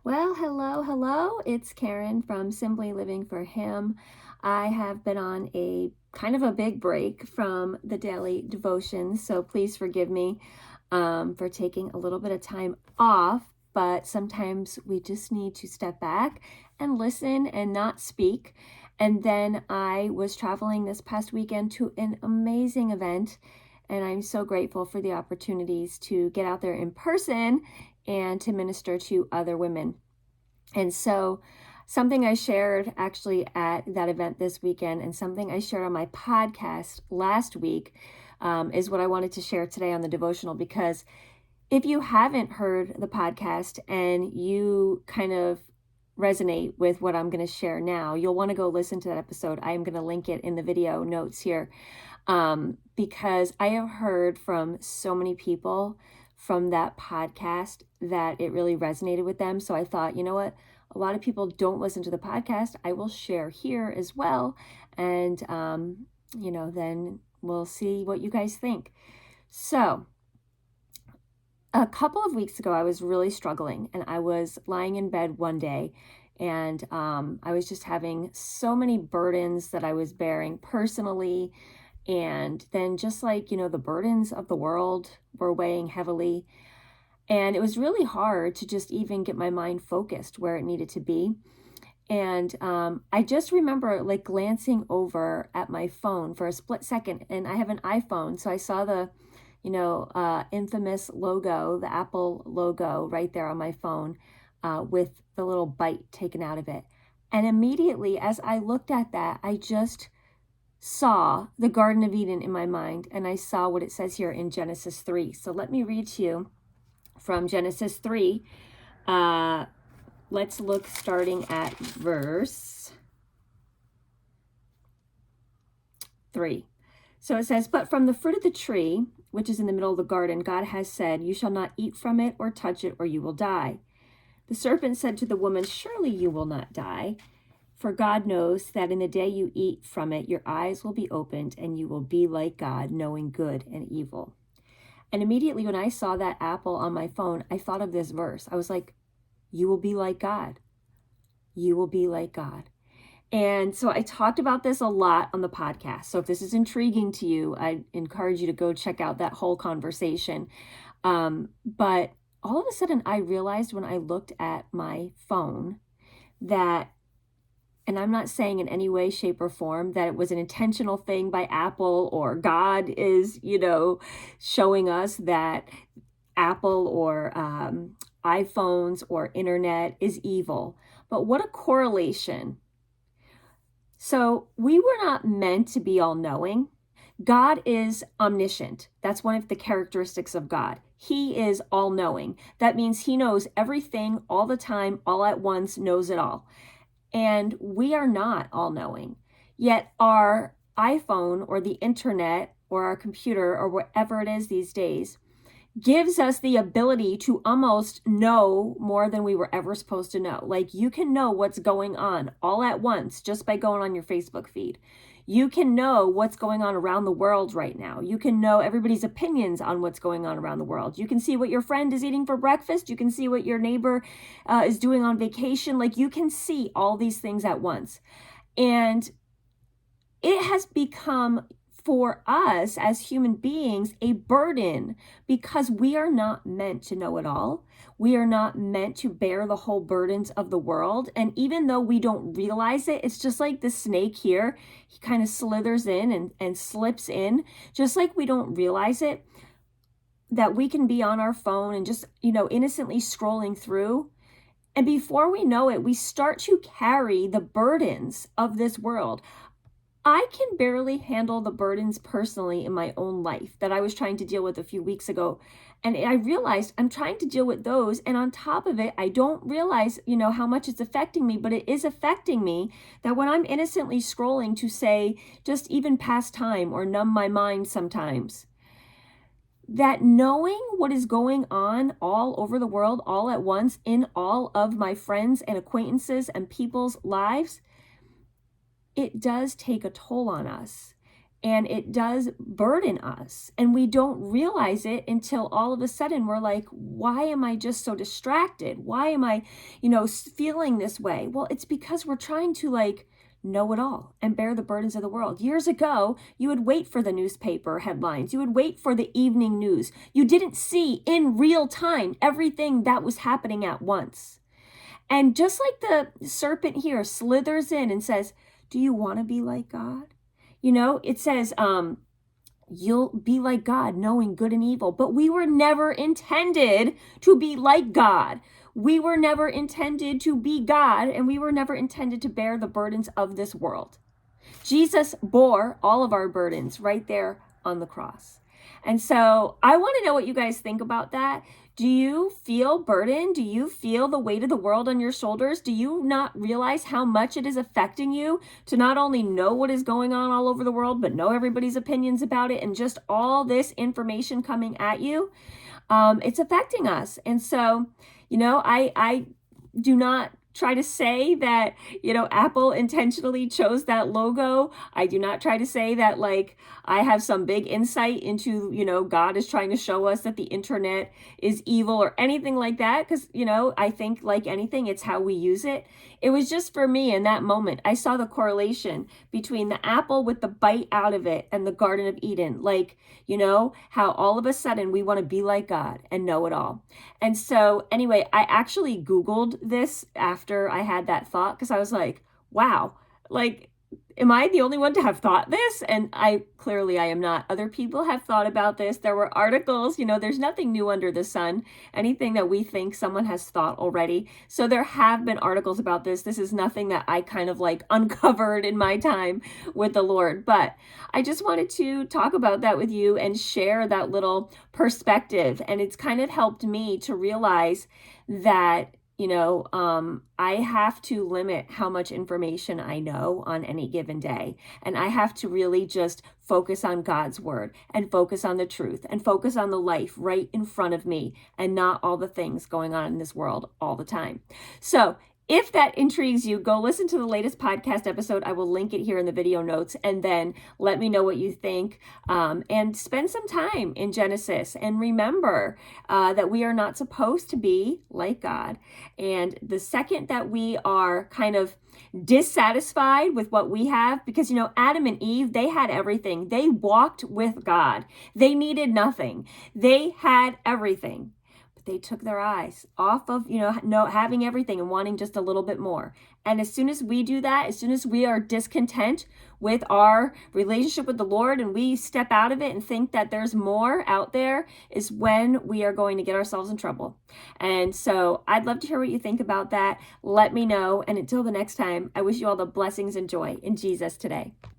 Well, hello. It's Karen from Simply Living for Him. I have been on a kind of a big break from the daily devotions, so please forgive me for taking a little bit of time off. But sometimes we just need to step back and listen and not speak. And then I was traveling this past weekend to an amazing event, and I'm so grateful for the opportunities to get out there in person and to minister to other women. And so, something I shared actually at that event this weekend, and something I shared on my podcast last week, is what I wanted to share today on the devotional. Because if you haven't heard the podcast and you kind of resonate with what I'm going to share now, you'll want to go listen to that episode. I am going to link it in the video notes here, because I have heard from so many people from that podcast that it really resonated with them. So I thought, you know what? A lot of people don't listen to the podcast. I will share here as well. And, then we'll see what you guys think. So a couple of weeks ago, I was really struggling, and I was lying in bed one day, and I was just having so many burdens that I was bearing personally. And then just like, the burdens of the world were weighing heavily. And it was really hard to just even get my mind focused where it needed to be. And I just remember like glancing over at my phone for a split second, and I have an iPhone. So I saw the, infamous logo, the Apple logo right there on my phone, with the little bite taken out of it. And immediately as I looked at that, I just saw the Garden of Eden in my mind, and I saw what it says here in Genesis 3. So let me read to you from Genesis 3. Let's look starting at verse 3. So it says, "But from the fruit of the tree, which is in the middle of the garden, God has said, 'You shall not eat from it or touch it, or you will die.' The serpent said to the woman, 'Surely you will not die. For God knows that in the day you eat from it, your eyes will be opened, and you will be like God, knowing good and evil.'" And immediately when I saw that apple on my phone, I thought of this verse. I was like, you will be like God. You will be like God. And so I talked about this a lot on the podcast. So if this is intriguing to you, I encourage you to go check out that whole conversation. But all of a sudden I realized when I looked at my phone that, and I'm not saying in any way, shape, or form that it was an intentional thing by Apple, or God is, showing us that Apple or iPhones or internet is evil. But what a correlation. So we were not meant to be all-knowing. God is omniscient. That's one of the characteristics of God. He is all-knowing. That means he knows everything all the time, all at once, knows it all. And we are not all-knowing. Yet our iPhone or the internet or our computer or whatever it is these days gives us the ability to almost know more than we were ever supposed to know. Like, you can know what's going on all at once just by going on your Facebook feed. You can know what's going on around the world right now. You can know everybody's opinions on what's going on around the world. You can see what your friend is eating for breakfast. You can see what your neighbor is doing on vacation. Like, you can see all these things at once. And it has become, for us as human beings, a burden, because we are not meant to know it all. We are not meant to bear the whole burdens of the world. And even though we don't realize it, it's just like the snake here. He kind of slithers in and slips in, just like we don't realize it, that we can be on our phone and just, innocently scrolling through. And before we know it, we start to carry the burdens of this world. I can barely handle the burdens personally in my own life that I was trying to deal with a few weeks ago. And I realized I'm trying to deal with those. And on top of it, I don't realize, how much it's affecting me, but it is affecting me, that when I'm innocently scrolling to say, just even pass time or numb my mind sometimes, that knowing what is going on all over the world, all at once, in all of my friends and acquaintances and people's lives, it does take a toll on us. and it does burden us, and we don't realize it until all of a sudden we're like, why am I just so distracted? Why am I, feeling this way? Well, it's because we're trying to like know it all and bear the burdens of the world. Years ago, you would wait for the newspaper headlines. You would wait for the evening news. You didn't see in real time everything that was happening at once. And just like the serpent here slithers in and says, do you want to be like God? It says, you'll be like God, knowing good and evil. But we were never intended to be like God. We were never intended to be God, and we were never intended to bear the burdens of this world. Jesus bore all of our burdens right there on the cross. And so I want to know what you guys think about that. Do you feel burdened? Do you feel the weight of the world on your shoulders? Do you not realize how much it is affecting you to not only know what is going on all over the world, but know everybody's opinions about it and just all this information coming at you? It's affecting us. And so, I do not try to say that, Apple intentionally chose that logo. I do not try to say that like I have some big insight into, God is trying to show us that the internet is evil or anything like that. Because, I think like anything, it's how we use it. It was just for me in that moment. I saw the correlation between the apple with the bite out of it and the Garden of Eden. Like, how all of a sudden we want to be like God and know it all. And so anyway, I actually Googled this after I had that thought because I was like, wow, like, am I the only one to have thought this? And I am not. Other people have thought about this. There were articles, there's nothing new under the sun, anything that we think someone has thought already. So there have been articles about this. This is nothing that I kind of like uncovered in my time with the Lord. But I just wanted to talk about that with you and share that little perspective. And it's kind of helped me to realize that I have to limit how much information I know on any given day. And I have to really just focus on God's word and focus on the truth and focus on the life right in front of me and not all the things going on in this world all the time. So if that intrigues you, go listen to the latest podcast episode. I will link it here in the video notes, and then let me know what you think, and spend some time in Genesis. And remember that we are not supposed to be like God. And the second that we are kind of dissatisfied with what we have, because, Adam and Eve, they had everything. They walked with God. They needed nothing. They had everything. They took their eyes off of, having everything and wanting just a little bit more. And as soon as we do that, as soon as we are discontent with our relationship with the Lord and we step out of it and think that there's more out there, is when we are going to get ourselves in trouble. And so I'd love to hear what you think about that. Let me know. And until the next time, I wish you all the blessings and joy in Jesus today.